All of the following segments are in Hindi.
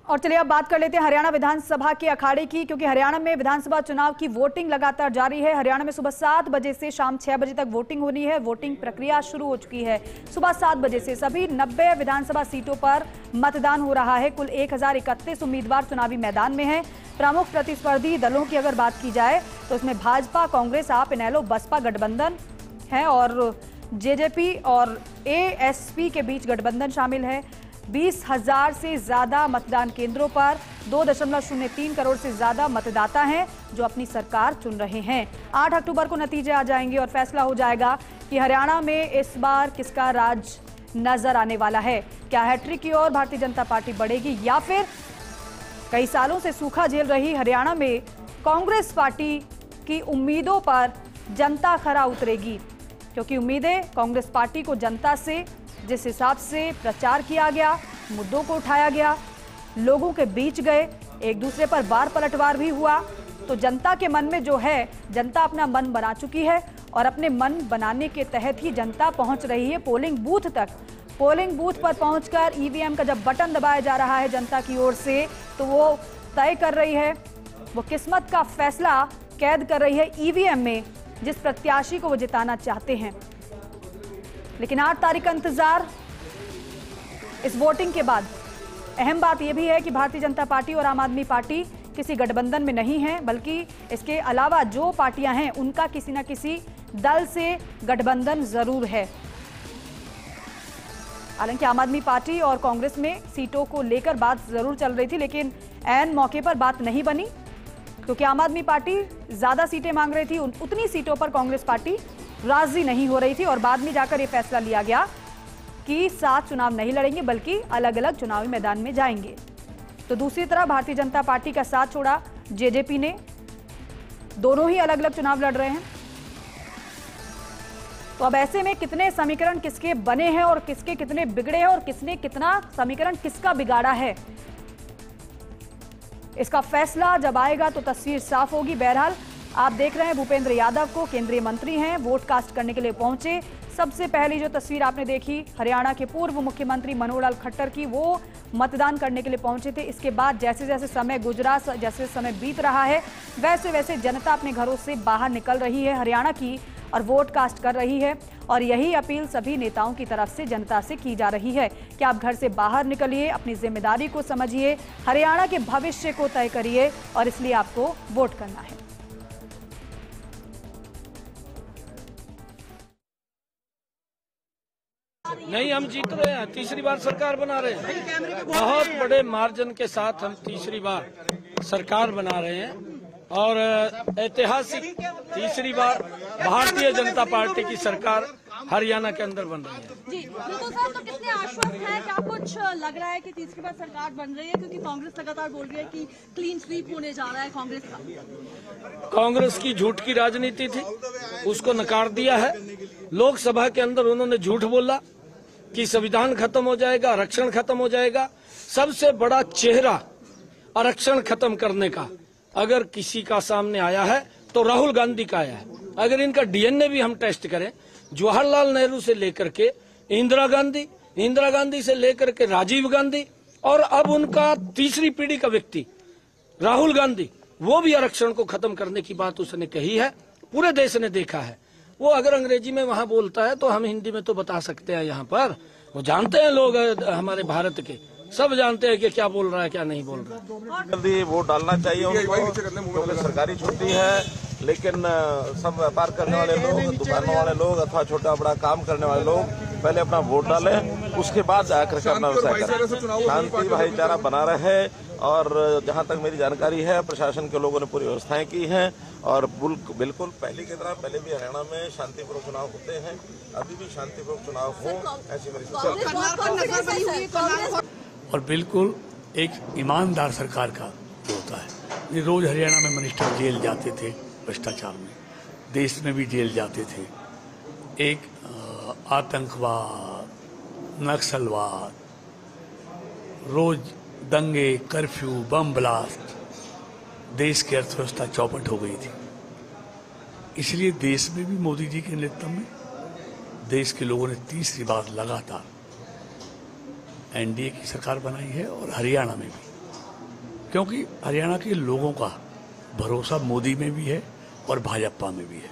और चलिए अब बात कर लेते हैं हरियाणा विधानसभा के अखाड़े की, क्योंकि हरियाणा में विधानसभा चुनाव की वोटिंग लगातार जारी है। हरियाणा में सुबह 7 बजे से शाम 6 बजे तक वोटिंग होनी है। वोटिंग प्रक्रिया शुरू हो चुकी है। सुबह 7 बजे से सभी 90 विधानसभा सीटों पर मतदान हो रहा है। कुल 1031 उम्मीदवार चुनावी मैदान में हैं। प्रमुख प्रतिस्पर्धी दलों की अगर बात की जाए तो इसमें भाजपा, कांग्रेस, आप, इनेलो, बसपा गठबंधन है और जेजेपी और एएसपी के बीच गठबंधन शामिल है। 20,000 से ज्यादा मतदान केंद्रों पर 2.03 करोड़ से ज्यादा मतदाता हैं जो अपनी सरकार चुन रहे हैं। 8 अक्टूबर को नतीजे आ जाएंगे और फैसला हो जाएगा कि हरियाणा में इस बार किसका राज नजर आने वाला है। क्या हैट्रिक की ओर भारतीय जनता पार्टी बढ़ेगी या फिर कई सालों से सूखा झेल रही हरियाणा में कांग्रेस पार्टी की उम्मीदों पर जनता खरा उतरेगी, क्योंकि उम्मीदें कांग्रेस पार्टी को जनता से जिस हिसाब से प्रचार किया गया, मुद्दों को उठाया गया, लोगों के बीच गए, एक दूसरे पर वार पलटवार भी हुआ, तो जनता के मन में जो है, जनता अपना मन बना चुकी है और अपने मन बनाने के तहत ही जनता पहुंच रही है पोलिंग बूथ तक। पोलिंग बूथ पर पहुंचकर ईवीएम का जब बटन दबाया जा रहा है जनता की ओर से, तो वो तय कर रही है, वो किस्मत का फैसला कैद कर रही है ईवीएम में जिस प्रत्याशी को वो जिताना चाहते हैं। लेकिन 8 तारीख का इंतजार। इस वोटिंग के बाद अहम बात यह भी है कि भारतीय जनता पार्टी और आम आदमी पार्टी किसी गठबंधन में नहीं है, बल्कि इसके अलावा जो पार्टियां हैं उनका किसी न किसी दल से गठबंधन जरूर है। हालांकि आम आदमी पार्टी और कांग्रेस में सीटों को लेकर बात जरूर चल रही थी, लेकिन ऐन मौके पर बात नहीं बनी, क्योंकि आम आदमी पार्टी ज्यादा सीटें मांग रही थी। उतनी सीटों पर कांग्रेस पार्टी राजी नहीं हो रही थी और बाद में जाकर यह फैसला लिया गया कि साथ चुनाव नहीं लड़ेंगे, बल्कि अलग अलग चुनावी मैदान में जाएंगे। तो दूसरी तरफ भारतीय जनता पार्टी का साथ छोड़ा जेजेपी ने। दोनों ही अलग अलग चुनाव लड़ रहे हैं। तो अब ऐसे में कितने समीकरण किसके बने हैं और किसके कितने बिगड़े हैं और किसने कितना समीकरण किसका बिगाड़ा है, इसका फैसला जब आएगा तो तस्वीर साफ होगी। बहरहाल आप देख रहे हैं भूपेंद्र यादव को, केंद्रीय मंत्री हैं, वोट कास्ट करने के लिए पहुंचे। सबसे पहली जो तस्वीर आपने देखी हरियाणा के पूर्व मुख्यमंत्री मनोहर लाल खट्टर की, वो मतदान करने के लिए पहुंचे थे। इसके बाद जैसे जैसे समय गुजरा, जैसे समय बीत रहा है, वैसे वैसे जनता अपने घरों से बाहर निकल रही है हरियाणा की और वोट कास्ट कर रही है। और यही अपील सभी नेताओं की तरफ से जनता से की जा रही है कि आप घर से बाहर निकलिए, अपनी जिम्मेदारी को समझिए, हरियाणा के भविष्य को तय करिए और इसलिए आपको वोट करना है। नहीं, हम जीत रहे हैं, तीसरी बार सरकार बना रहे हैं। बहुत बड़े मार्जिन के साथ हम तीसरी बार सरकार बना रहे हैं और ऐतिहासिक तीसरी बार भारतीय जनता पार्टी की सरकार हरियाणा के अंदर बन रही है। जी बिल्कुल सर, तो कितने आश्वस्त हैं? क्या कुछ लग रहा है कि तीसरी बार सरकार बन रही है? क्योंकि कांग्रेस लगातार बोल रही है कि क्लीन स्वीप होने जा रहा है कांग्रेस का। कांग्रेस की झूठ की राजनीति थी, उसको नकार दिया है। लोकसभा के अंदर उन्होंने झूठ बोला कि संविधान खत्म हो जाएगा, आरक्षण खत्म हो जाएगा। सबसे बड़ा चेहरा आरक्षण खत्म करने का अगर किसी का सामने आया है तो राहुल गांधी का आया है। अगर इनका डीएनए भी हम टेस्ट करें, जवाहरलाल नेहरू से लेकर के इंदिरा गांधी से लेकर के राजीव गांधी और अब उनका तीसरी पीढ़ी का व्यक्ति राहुल गांधी, वो भी आरक्षण को खत्म करने की बात उसने कही है। पूरे देश ने देखा है। वो अगर अंग्रेजी में वहां बोलता है तो हम हिंदी में तो बता सकते हैं। यहाँ पर वो जानते हैं, लोग हमारे भारत के सब जानते हैं कि क्या बोल रहा है क्या नहीं बोल रहा है। जल्दी वोट डालना चाहिए उनको, क्योंकि सरकारी छुट्टी है। लेकिन सब व्यापार करने वाले लोग, दुकानों वाले लोग अथवा छोटा बड़ा काम करने वाले लोग पहले अपना वोट डालें, उसके बाद जाकर के अपना व्यवसाय करें। शांति भाईचारा बना रहे। और जहां तक मेरी जानकारी है, प्रशासन के लोगों ने पूरी व्यवस्थाएं की हैं और बिल्कुल पहले की तरह पहले भी हरियाणा में शांतिपूर्वक चुनाव होते हैं, अभी भी शांतिपूर्वक चुनाव हो, ऐसी मेरी सोच। और बिल्कुल एक ईमानदार सरकार का होता है। रोज हरियाणा में मिनिस्टर जेल जाते थे भ्रष्टाचार में, देश में भी जेल जाते थे। एक आतंकवाद, नक्सलवाद, रोज दंगे, कर्फ्यू, बम ब्लास्ट, देश की अर्थव्यवस्था चौपट हो गई थी। इसलिए देश में भी मोदी जी के नेतृत्व में देश के लोगों ने तीसरी बार लगातार एनडीए की सरकार बनाई है और हरियाणा में भी क्योंकि हरियाणा के लोगों का भरोसा मोदी में भी है और भाजपा में भी है।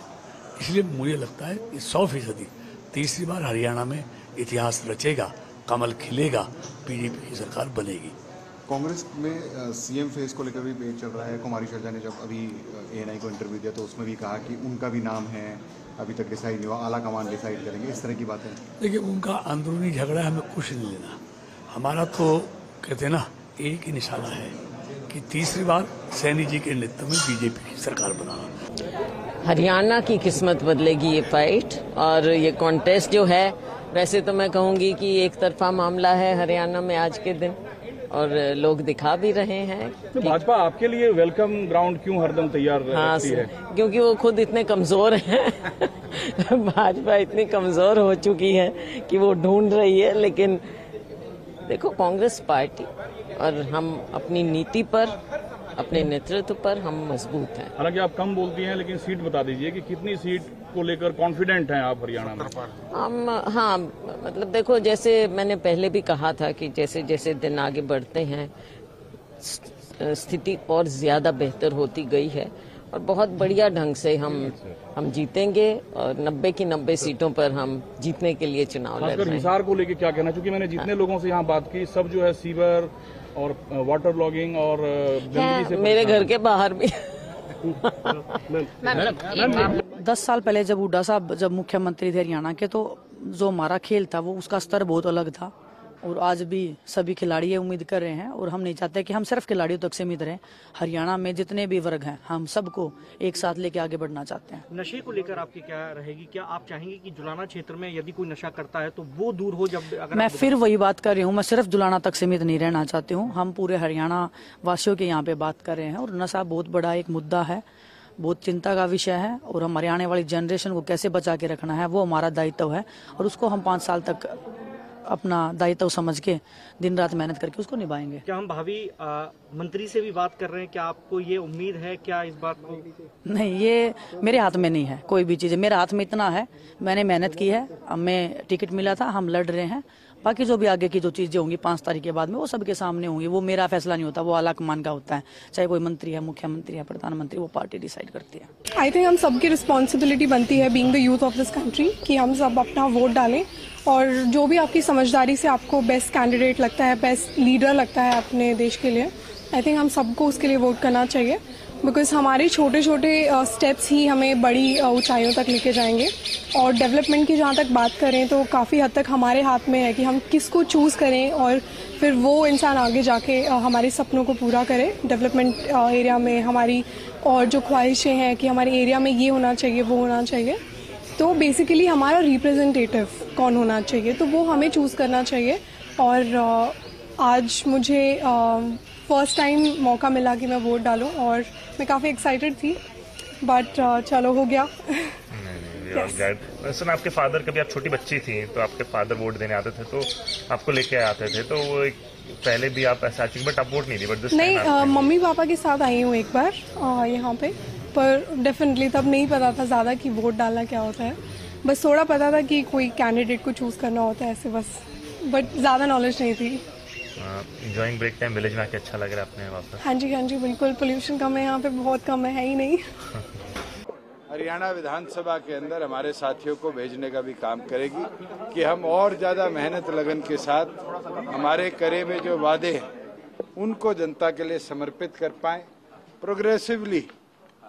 इसलिए मुझे लगता है कि 100% तीसरी बार हरियाणा में इतिहास रचेगा, कमल खिलेगा, बीजेपी की सरकार बनेगी। कांग्रेस में सीएम फेस को लेकर भी पेज चल रहा है। कुमारी शैलजा ने जब अभी एएनआई को इंटरव्यू दिया तो उसमें भी कहा कि उनका भी नाम है, अभी तक डिसाइड नहीं हुआ, आला कमान डिसाइड करेंगे, इस तरह की बातें। देखिए, उनका अंदरूनी झगड़ा हमें कुछ नहीं लेना। हमारा तो कहते हैं ना, एक ही निशाना है कि तीसरी बार सैनी जी के नेतृत्व में बीजेपी की सरकार बनाना। हरियाणा की किस्मत बदलेगी ये फाइट, और ये कॉन्टेस्ट जो है, वैसे तो मैं कहूँगी कि एक तरफा मामला है हरियाणा में आज के दिन, और लोग दिखा भी रहे हैं। तो भाजपा आपके लिए वेलकम ग्राउंड क्यों हरदम तैयार रहती है? क्योंकि वो खुद इतने कमजोर हैं। भाजपा इतनी कमजोर हो चुकी है कि वो ढूंढ रही है। लेकिन देखो, कांग्रेस पार्टी और हम अपनी नीति पर, अपने नेतृत्व पर हम मजबूत हैं। हालांकि आप कम बोलती हैं, लेकिन सीट बता दीजिए कि कितनी सीट को लेकर कॉन्फिडेंट हैं आप हरियाणा में? हम, हाँ, मतलब देखो, जैसे मैंने पहले भी कहा था कि जैसे जैसे दिन आगे बढ़ते हैं स्थिति और ज्यादा बेहतर होती गई है, और बहुत बढ़िया ढंग से हम जीतेंगे, और 90 की 90 सीटों पर हम जीतने के लिए चुनाव लड़ रहे हैं। हिसार को लेकर क्या कहना? क्योंकि मैंने जितने लोगों से यहाँ बात की, सब जो है सीवर और वाटर लॉगिंग और गंदगी से, मेरे घर के बाहर भी। 10 साल पहले जब हुड्डा साहब जब मुख्यमंत्री थे हरियाणा के, तो जो हमारा खेल था वो उसका स्तर बहुत अलग था, और आज भी सभी खिलाड़ी ये उम्मीद कर रहे हैं, और हम नहीं चाहते कि हम सिर्फ खिलाड़ियों तक सीमित रहें। हरियाणा में जितने भी वर्ग हैं, हम सबको एक साथ लेके आगे बढ़ना चाहते हैं। नशे को लेकर आपकी क्या रहेगी? क्या आप चाहेंगे कि जुलाना क्षेत्र में यदि कोई नशा करता है तो वो दूर हो? जब अगर मैं फिर वही बात कर रही हूँ, मैं सिर्फ जुलाना तक सीमित नहीं रहना चाहती हूँ। हम पूरे हरियाणा वासियों के यहाँ पे बात कर रहे हैं, और नशा बहुत बड़ा एक मुद्दा है, बहुत चिंता का विषय है, और हमारे आने वाली जनरेशन को कैसे बचा के रखना है वो हमारा दायित्व है, और उसको हम 5 साल तक अपना दायित्व समझ के दिन रात मेहनत करके उसको निभाएंगे। क्या हम भावी मंत्री से भी बात कर रहे हैं? क्या आपको ये उम्मीद है क्या इस बात को? नहीं, ये मेरे हाथ में नहीं है कोई भी चीज़। मेरे हाथ में इतना है, मैंने मेहनत की है, हमें टिकट मिला था, हम लड़ रहे हैं। बाकी जो भी आगे की जो चीज़ें होंगी 5 तारीख के बाद में, वो सबके सामने होंगी। वो मेरा फैसला नहीं होता, वो आला कमान का होता है। चाहे कोई मंत्री है, मुख्यमंत्री है, प्रधानमंत्री, वो पार्टी डिसाइड करती है। आई थिंक हम सबकी रिस्पॉन्सिबिलिटी बनती है, being the youth of this country, कि हम सब अपना वोट डालें, और जो भी आपकी समझदारी से आपको बेस्ट कैंडिडेट लगता है, बेस्ट लीडर लगता है अपने देश के लिए, आई थिंक हम सबको उसके लिए वोट करना चाहिए। बिकॉज हमारे छोटे छोटे स्टेप्स ही हमें बड़ी ऊंचाइयों तक लेके जाएंगे। और डेवलपमेंट की जहाँ तक बात करें तो काफ़ी हद तक हमारे हाथ में है कि हम किसको चूज़ करें, और फिर वो इंसान आगे जाके हमारे सपनों को पूरा करे डेवलपमेंट एरिया में। हमारी और जो ख्वाहिशें हैं कि हमारे एरिया में ये होना चाहिए, वो होना चाहिए, तो बेसिकली हमारा रिप्रेजेंटेटिव कौन होना चाहिए, तो वो हमें चूज़ करना चाहिए। और आज मुझे फर्स्ट टाइम मौका मिला कि मैं वोट डालूं, और मैं काफ़ी एक्साइटेड थी, बट चलो हो गया। सुना आपके फादर, कभी आप छोटी बच्ची थी तो आपके फादर वोट देने आते थे, तो आपको लेके आते थे, तो वो पहले भी आप ऐसा, बट आप वोट नहीं दी, बट नहीं, मम्मी पापा के साथ आई हूँ एक बार यहाँ पे, पर डेफिनेटली तब नहीं पता था ज़्यादा कि वोट डालना क्या होता है। बस थोड़ा पता था कि कोई कैंडिडेट को चूज़ करना होता है ऐसे, बस, बट ज़्यादा नॉलेज नहीं थी। एंजॉयिंग ब्रेक टाइम विलेज में आके अच्छा लग रहा है अपने वापस? हाँ जी, बिल्कुल। पोल्यूशन कम है यहाँ पे, बहुत कम है ही नहीं। हरियाणा विधानसभा के अंदर हमारे साथियों को भेजने का भी काम करेगी कि हम और ज़्यादा मेहनत लगन के साथ हमारे करे हुए जो वादे हैं उनको जनता के लिए समर्पित कर पाएं, प्रोग्रेसिवली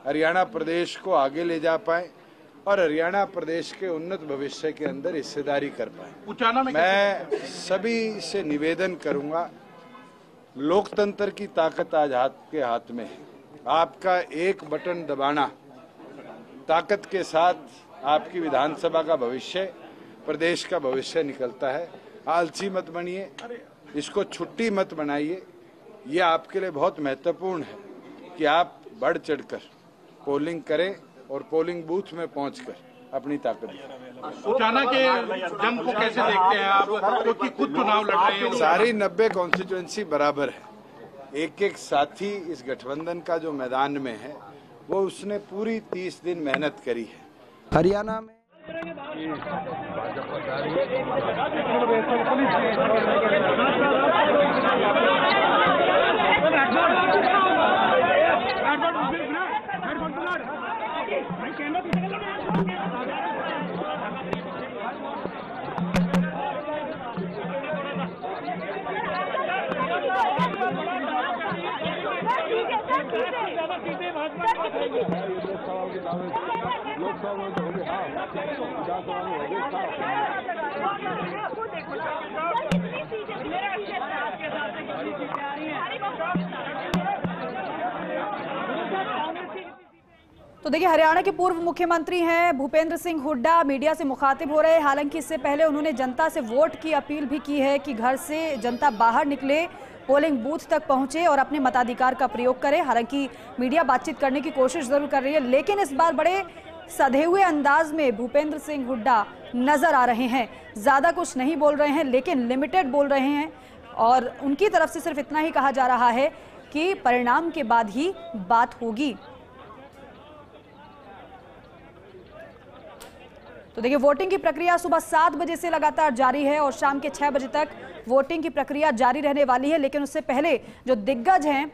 हरियाणा प्रदेश को आगे ले जा पाएं, और हरियाणा प्रदेश के उन्नत भविष्य के अंदर हिस्सेदारी कर पाएं। मैं सभी से निवेदन करूंगा, लोकतंत्र की ताकत आज आपके हाथ में है। आपका एक बटन दबाना, ताकत के साथ आपकी विधानसभा का भविष्य, प्रदेश का भविष्य निकलता है। आलसी मत बनिए, इसको छुट्टी मत बनाइए। ये आपके लिए बहुत महत्वपूर्ण है कि आप बढ़ चढ़कर पोलिंग करें और पोलिंग बूथ में पहुंचकर अपनी ताकत दिखाएं। उचाना के जंग को कैसे देखते हैं आप, क्योंकि खुद चुनाव लड़ रहे हैं? सारी 90 कॉन्स्टिट्यूएंसी बराबर है। एक एक साथी इस गठबंधन का जो मैदान में है, वो उसने पूरी 30 दिन मेहनत करी है। हरियाणा में तो देखिए, हरियाणा के पूर्व मुख्यमंत्री हैं भूपेंद्र सिंह हुड्डा मीडिया से मुखातिब हो रहे हैं। हालांकि इससे पहले उन्होंने जनता से वोट की अपील भी की है कि घर से जनता बाहर निकले, पोलिंग बूथ तक पहुंचे और अपने मताधिकार का प्रयोग करें। हालांकि मीडिया बातचीत करने की कोशिश जरूर कर रही है, लेकिन इस बार बड़े सधे हुए अंदाज में भूपेंद्र सिंह हुड्डा नजर आ रहे हैं। ज्यादा कुछ नहीं बोल रहे हैं, लेकिन लिमिटेड बोल रहे हैं और उनकी तरफ से सिर्फ इतना ही कहा जा रहा है कि परिणाम के बाद ही बात होगी। तो देखिए, वोटिंग की प्रक्रिया सुबह 7 बजे से लगातार जारी है और शाम के 6 बजे तक वोटिंग की प्रक्रिया जारी रहने वाली है। लेकिन उससे पहले जो दिग्गज हैं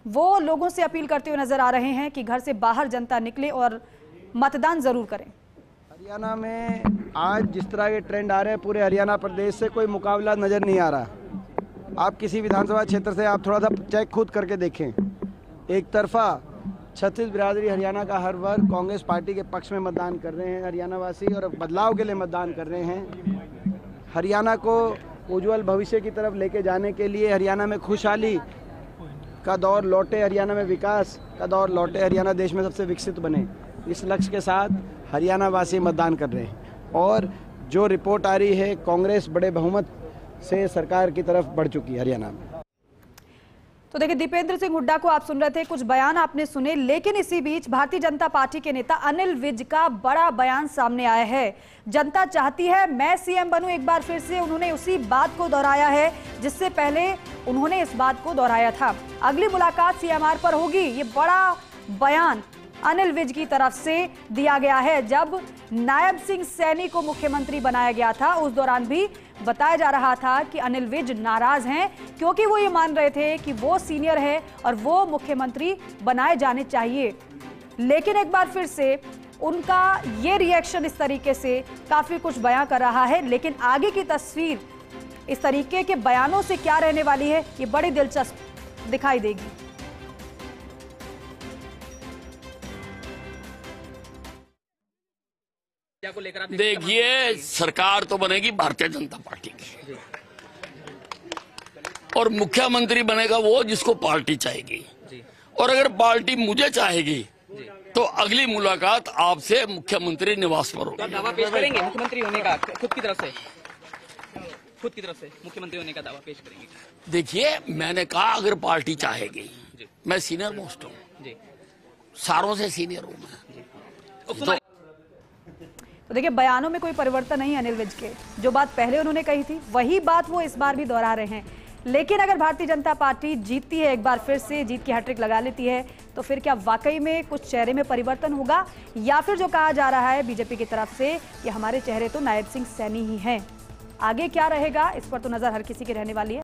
वो लोगों से अपील करते हुए नजर आ रहे हैं कि घर से बाहर जनता निकले और मतदान जरूर करें। हरियाणा में आज जिस तरह के ट्रेंड आ रहे हैं, पूरे हरियाणा प्रदेश से कोई मुकाबला नजर नहीं आ रहा। आप किसी विधानसभा क्षेत्र से आप थोड़ा सा चेक खुद करके देखें। एक तरफा 36 बिरादरी हरियाणा का हर वर्ग कांग्रेस पार्टी के पक्ष में मतदान कर रहे हैं हरियाणा वासी, और बदलाव के लिए मतदान कर रहे हैं। हरियाणा को उज्जवल भविष्य की तरफ लेके जाने के लिए, हरियाणा में खुशहाली का दौर लौटे, हरियाणा में विकास का दौर लौटे, हरियाणा देश में सबसे विकसित बने, इस लक्ष्य के साथ हरियाणा वासी मतदान कर रहे हैं। और जो रिपोर्ट आ रही है, कांग्रेस बड़े बहुमत से सरकार की तरफ बढ़ चुकी है हरियाणा में। तो देखिए, दीपेंद्र सिंह हुड्डा को आप सुन रहे थे, कुछ बयान आपने सुने, लेकिन इसी बीच भारतीय जनता पार्टी के नेता अनिल विज का बड़ा बयान सामने आया है। जनता चाहती है मैं सीएम बनूं, एक बार फिर से उन्होंने उसी बात को दोहराया है जिससे पहले उन्होंने इस बात को दोहराया था। अगली मुलाकात सीएमआर पर होगी, ये बड़ा बयान अनिल विज की तरफ से दिया गया है। जब नायब सिंह सैनी को मुख्यमंत्री बनाया गया था, उस दौरान भी बताया जा रहा था कि अनिल विज नाराज हैं क्योंकि वो ये मान रहे थे कि वो सीनियर है और वो मुख्यमंत्री बनाए जाने चाहिए। लेकिन एक बार फिर से उनका ये रिएक्शन इस तरीके से काफी कुछ बयां कर रहा है। लेकिन आगे की तस्वीर इस तरीके के बयानों से क्या रहने वाली है, ये बड़ी दिलचस्प दिखाई देगी। देखिए, सरकार तो बनेगी भारतीय जनता पार्टी की और मुख्यमंत्री बनेगा वो जिसको पार्टी चाहेगी। और अगर पार्टी मुझे चाहेगी तो अगली मुलाकात आपसे मुख्यमंत्री निवास पर होगी। दावा पेश करेंगे मुख्यमंत्री होने का खुद की तरफ से मुख्यमंत्री होने का दावा पेश करेंगे? देखिए, मैंने कहा अगर पार्टी चाहेगी, मैं सीनियर मोस्ट हूँ, सारों से सीनियर हूँ मैं। तो देखिए, बयानों में कोई परिवर्तन नहीं अनिल विज के। जो बात पहले उन्होंने कही थी वही बात वो इस बार भी दोहरा रहे हैं। लेकिन अगर भारतीय जनता पार्टी जीतती है, एक बार फिर से जीत की हैट्रिक लगा लेती है, तो फिर क्या वाकई में कुछ चेहरे में परिवर्तन होगा, या फिर जो कहा जा रहा है बीजेपी की तरफ से कि हमारे चेहरे तो नायब सिंह सैनी ही हैं। आगे क्या रहेगा, इस पर तो नजर हर किसी की रहने वाली है।